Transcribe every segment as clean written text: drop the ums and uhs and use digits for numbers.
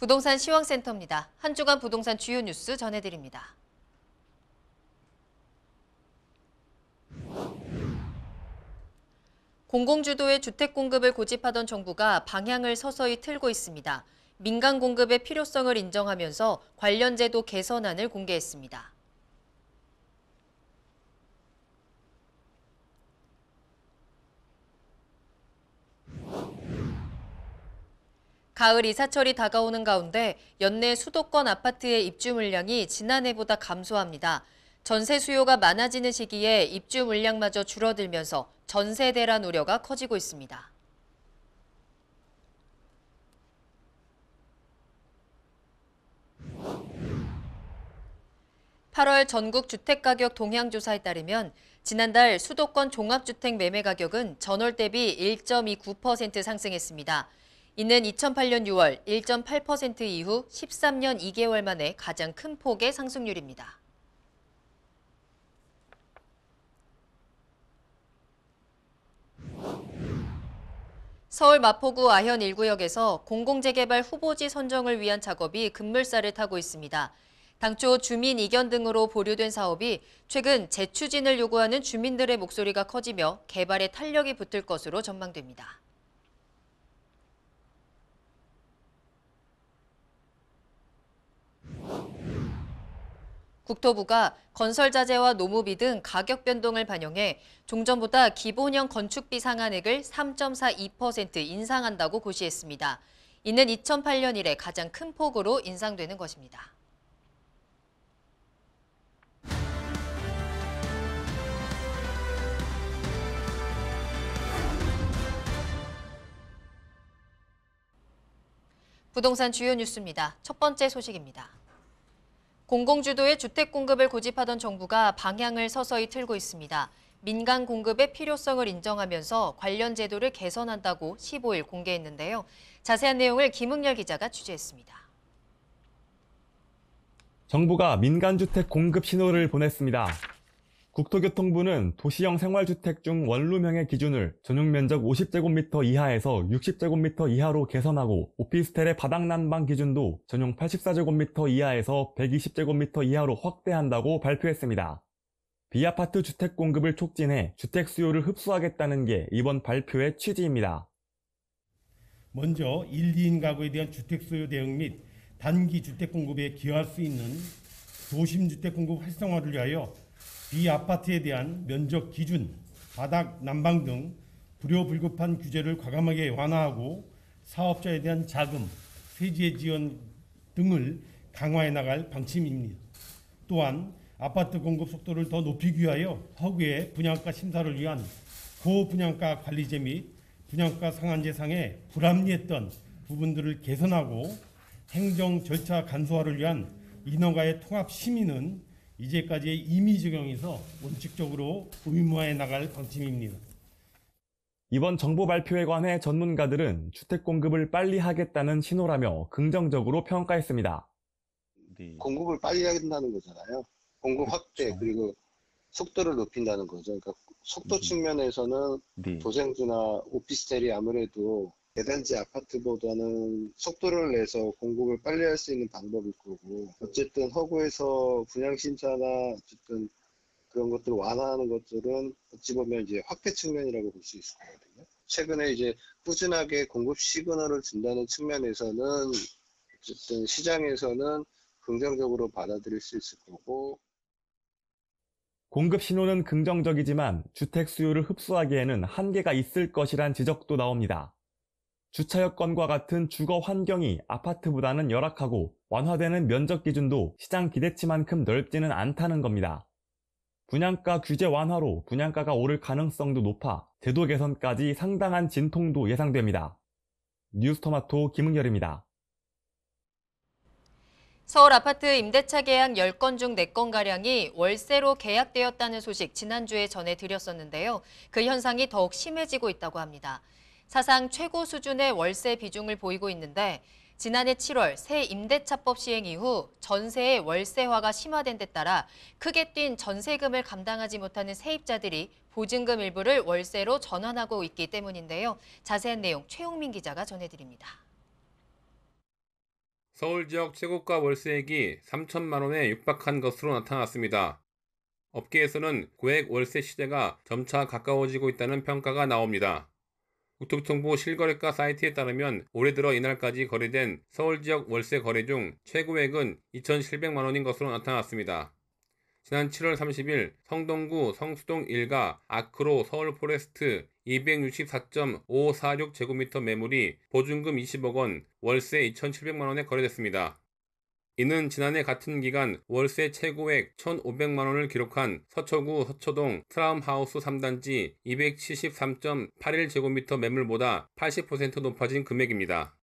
부동산 시황센터입니다. 한 주간 부동산 주요 뉴스 전해드립니다. 공공주도의 주택 공급을 고집하던 정부가 방향을 서서히 틀고 있습니다. 민간 공급의 필요성을 인정하면서 관련 제도 개선안을 공개했습니다. 가을 이사철이 다가오는 가운데 연내 수도권 아파트의 입주 물량이 지난해보다 감소합니다. 전세 수요가 많아지는 시기에 입주 물량마저 줄어들면서 전세 대란 우려가 커지고 있습니다. 8월 전국 주택가격 동향조사에 따르면 지난달 수도권 종합주택 매매 가격은 전월 대비 1.29% 상승했습니다. 이는 2008년 6월 1.8% 이후 13년 2개월 만에 가장 큰 폭의 상승률입니다. 서울 마포구 아현 1구역에서 공공재개발 후보지 선정을 위한 작업이 급물살을 타고 있습니다. 당초 주민 이견 등으로 보류된 사업이 최근 재추진을 요구하는 주민들의 목소리가 커지며 개발에 탄력이 붙을 것으로 전망됩니다. 국토부가 건설자재와 노무비 등 가격 변동을 반영해 종전보다 기본형 건축비 상한액을 3.42% 인상한다고 고시했습니다. 이는 2008년 이래 가장 큰 폭으로 인상되는 것입니다. 부동산 주요 뉴스입니다. 첫 번째 소식입니다. 공공주도의 주택 공급을 고집하던 정부가 방향을 서서히 틀고 있습니다. 민간 공급의 필요성을 인정하면서 관련 제도를 개선한다고 15일 공개했는데요. 자세한 내용을 김흥렬 기자가 취재했습니다. 정부가 민간주택 공급 신호를 보냈습니다. 국토교통부는 도시형 생활주택 중 원룸형의 기준을 전용면적 50제곱미터 이하에서 60제곱미터 이하로 개선하고 오피스텔의 바닥난방 기준도 전용 84제곱미터 이하에서 120제곱미터 이하로 확대한다고 발표했습니다. 비아파트 주택 공급을 촉진해 주택 수요를 흡수하겠다는 게 이번 발표의 취지입니다. 먼저 1, 2인 가구에 대한 주택 수요 대응 및 단기 주택 공급에 기여할 수 있는 도심 주택 공급 활성화를 위하여 비아파트에 대한 면적 기준, 바닥 난방 등 불효불급한 규제를 과감하게 완화하고 사업자에 대한 자금, 세제 지원 등을 강화해 나갈 방침입니다. 또한 아파트 공급 속도를 더 높이기 위하여 허구의 분양가 심사를 위한 고분양가 관리제 및 분양가 상한제 상에 불합리했던 부분들을 개선하고 행정 절차 간소화를 위한 인허가의 통합 심의는 이제까지의 임의 적용에서 원칙적으로 의무화해 나갈 방침입니다. 이번 정부 발표에 관해 전문가들은 주택 공급을 빨리 하겠다는 신호라며 긍정적으로 평가했습니다. 공급을 빨리 해야 된다는 거잖아요. 공급 확대 그렇죠. 그리고 속도를 높인다는 거죠. 그러니까 속도 측면에서는 도생주나 오피스텔이 아무래도 대단지 아파트보다는 속도를 내서 공급을 빨리 할 수 있는 방법일 거고, 어쨌든 허구에서 분양심사나 어쨌든 그런 것들을 완화하는 것들은 어찌 보면 이제 확대 측면이라고 볼 수 있을 거거든요. 최근에 이제 꾸준하게 공급 시그널을 준다는 측면에서는 어쨌든 시장에서는 긍정적으로 받아들일 수 있을 거고. 공급 신호는 긍정적이지만 주택 수요를 흡수하기에는 한계가 있을 것이란 지적도 나옵니다. 주차 여건과 같은 주거 환경이 아파트보다는 열악하고 완화되는 면적 기준도 시장 기대치만큼 넓지는 않다는 겁니다. 분양가 규제 완화로 분양가가 오를 가능성도 높아 제도 개선까지 상당한 진통도 예상됩니다. 뉴스토마토 김흥렬입니다. 서울 아파트 임대차 계약 10건 중 4건가량이 월세로 계약되었다는 소식 지난주에 전해드렸었는데요. 그 현상이 더욱 심해지고 있다고 합니다. 사상 최고 수준의 월세 비중을 보이고 있는데 지난해 7월 새 임대차법 시행 이후 전세의 월세화가 심화된 데 따라 크게 뛴 전세금을 감당하지 못하는 세입자들이 보증금 일부를 월세로 전환하고 있기 때문인데요. 자세한 내용 최용민 기자가 전해드립니다. 서울 지역 최고가 월세액이 3천만 원에 육박한 것으로 나타났습니다. 업계에서는 고액 월세 시대가 점차 가까워지고 있다는 평가가 나옵니다. 국토교통부 실거래가 사이트에 따르면 올해 들어 이날까지 거래된 서울 지역 월세 거래 중 최고액은 2,700만 원인 것으로 나타났습니다. 지난 7월 30일 성동구 성수동 1가 아크로 서울 포레스트 264.546제곱미터 매물이 보증금 20억 원, 월세 2,700만 원에 거래됐습니다. 이는 지난해 같은 기간 월세 최고액 1,500만 원을 기록한 서초구 서초동 트라움하우스 3단지 273.81제곱미터 매물보다 80% 높아진 금액입니다.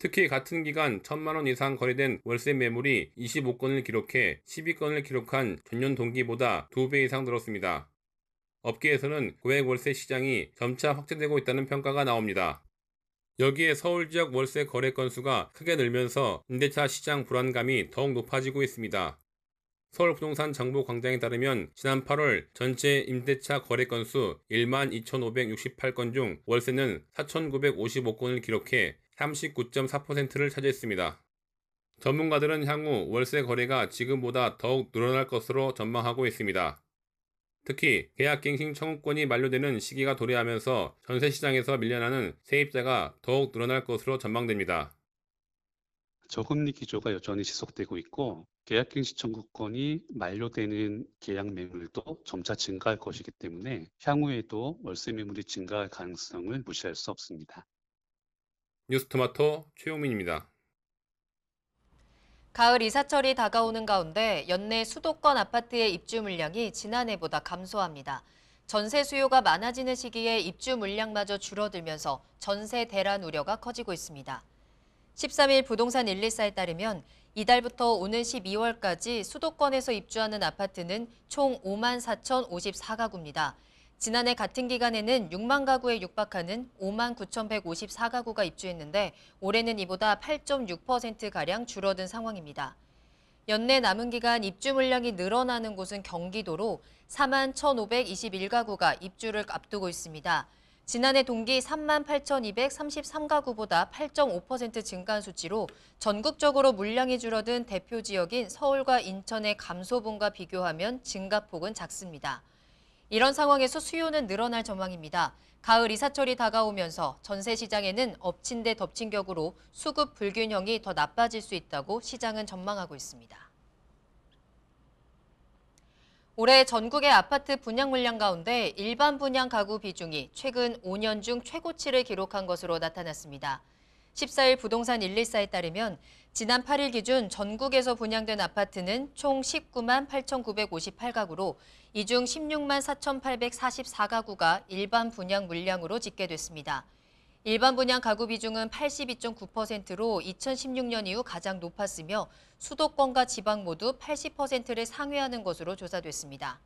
특히 같은 기간 1,000만 원 이상 거래된 월세 매물이 25건을 기록해 12건을 기록한 전년 동기보다 2배 이상 늘었습니다. 업계에서는 고액 월세 시장이 점차 확대되고 있다는 평가가 나옵니다. 여기에 서울 지역 월세 거래 건수가 크게 늘면서 임대차 시장 불안감이 더욱 높아지고 있습니다. 서울부동산정보광장에 따르면 지난 8월 전체 임대차 거래 건수 12,568건 중 월세는 4,955건을 기록해 39.4%를 차지했습니다. 전문가들은 향후 월세 거래가 지금보다 더욱 늘어날 것으로 전망하고 있습니다. 특히 계약갱신 청구권이 만료되는 시기가 도래하면서 전세시장에서 밀려나는 세입자가 더욱 늘어날 것으로 전망됩니다. 저금리 기조가 여전히 지속되고 있고 계약갱신 청구권이 만료되는 계약 매물도 점차 증가할 것이기 때문에 향후에도 월세 매물이 증가할 가능성을 무시할 수 없습니다. 뉴스토마토 최용민입니다. 가을 이사철이 다가오는 가운데 연내 수도권 아파트의 입주 물량이 지난해보다 감소합니다. 전세 수요가 많아지는 시기에 입주 물량마저 줄어들면서 전세 대란 우려가 커지고 있습니다. 13일 부동산 124에 따르면 이달부터 오는 12월까지 수도권에서 입주하는 아파트는 총 54,054가구입니다. 지난해 같은 기간에는 6만 가구에 육박하는 59,154가구가 입주했는데 올해는 이보다 8.6%가량 줄어든 상황입니다. 연내 남은 기간 입주 물량이 늘어나는 곳은 경기도로 41,521가구가 입주를 앞두고 있습니다. 지난해 동기 38,233가구보다 8.5% 증가한 수치로 전국적으로 물량이 줄어든 대표 지역인 서울과 인천의 감소분과 비교하면 증가폭은 작습니다. 이런 상황에서 수요는 늘어날 전망입니다. 가을 이사철이 다가오면서 전세 시장에는 엎친 데 덮친 격으로 수급 불균형이 더 나빠질 수 있다고 시장은 전망하고 있습니다. 올해 전국의 아파트 분양 물량 가운데 일반 분양 가구 비중이 최근 5년 중 최고치를 기록한 것으로 나타났습니다. 14일 부동산 124에 따르면 지난 8일 기준 전국에서 분양된 아파트는 총 19만 8,958가구로 이 중 16만 4,844가구가 일반 분양 물량으로 집계됐습니다. 일반 분양 가구 비중은 82.9%로 2016년 이후 가장 높았으며 수도권과 지방 모두 80%를 상회하는 것으로 조사됐습니다.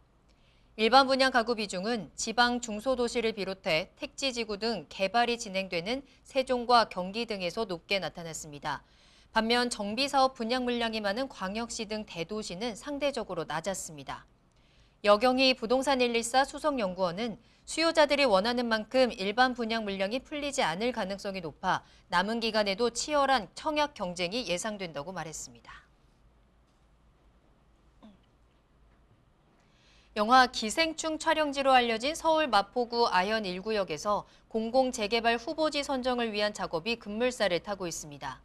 일반 분양 가구 비중은 지방 중소도시를 비롯해 택지지구 등 개발이 진행되는 세종과 경기 등에서 높게 나타났습니다. 반면 정비사업 분양 물량이 많은 광역시 등 대도시는 상대적으로 낮았습니다. 여경희 부동산 114 수석연구원은 수요자들이 원하는 만큼 일반 분양 물량이 풀리지 않을 가능성이 높아 남은 기간에도 치열한 청약 경쟁이 예상된다고 말했습니다. 영화 기생충 촬영지로 알려진 서울 마포구 아현 1구역에서 공공재개발 후보지 선정을 위한 작업이 급물살을 타고 있습니다.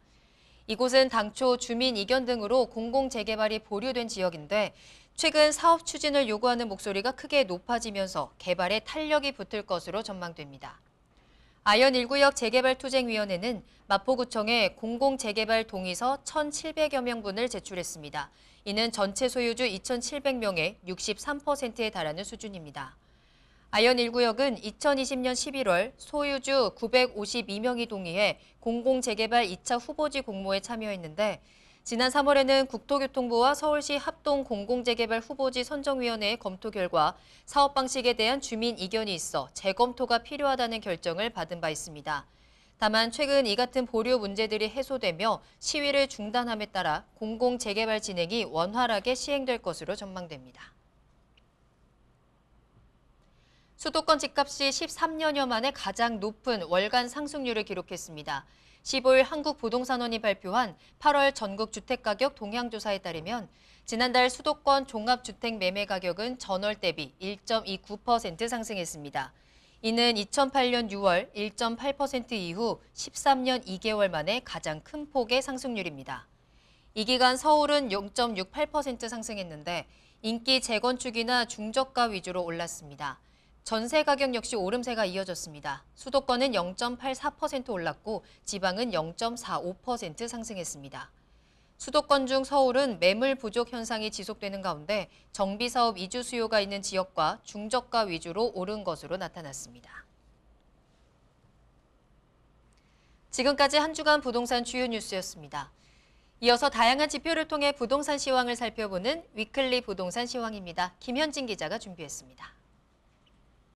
이곳은 당초 주민 이견 등으로 공공재개발이 보류된 지역인데 최근 사업 추진을 요구하는 목소리가 크게 높아지면서 개발에 탄력이 붙을 것으로 전망됩니다. 아현 1구역 재개발투쟁위원회는 마포구청에 공공재개발 동의서 1,700여 명분을 제출했습니다. 이는 전체 소유주 2,700명의 63%에 달하는 수준입니다. 아현 1구역은 2020년 11월 소유주 952명이 동의해 공공재개발 2차 후보지 공모에 참여했는데 지난 3월에는 국토교통부와 서울시 합동 공공재개발 후보지 선정위원회의 검토 결과 사업 방식에 대한 주민 이견이 있어 재검토가 필요하다는 결정을 받은 바 있습니다. 다만 최근 이 같은 보류 문제들이 해소되며 시위를 중단함에 따라 공공재개발 진행이 원활하게 시행될 것으로 전망됩니다. 수도권 집값이 13년여 만에 가장 높은 월간 상승률을 기록했습니다. 15일 한국부동산원이 발표한 8월 전국 주택가격 동향조사에 따르면 지난달 수도권 종합주택 매매 가격은 전월 대비 1.29% 상승했습니다. 이는 2008년 6월 1.8% 이후 13년 2개월 만에 가장 큰 폭의 상승률입니다. 이 기간 서울은 0.68% 상승했는데 인기 재건축이나 중저가 위주로 올랐습니다. 전세 가격 역시 오름세가 이어졌습니다. 수도권은 0.84% 올랐고 지방은 0.45% 상승했습니다. 수도권 중 서울은 매물 부족 현상이 지속되는 가운데 정비사업 이주 수요가 있는 지역과 중저가 위주로 오른 것으로 나타났습니다. 지금까지 한 주간 부동산 주요 뉴스였습니다. 이어서 다양한 지표를 통해 부동산 시황을 살펴보는 위클리 부동산 시황입니다. 김현진 기자가 준비했습니다.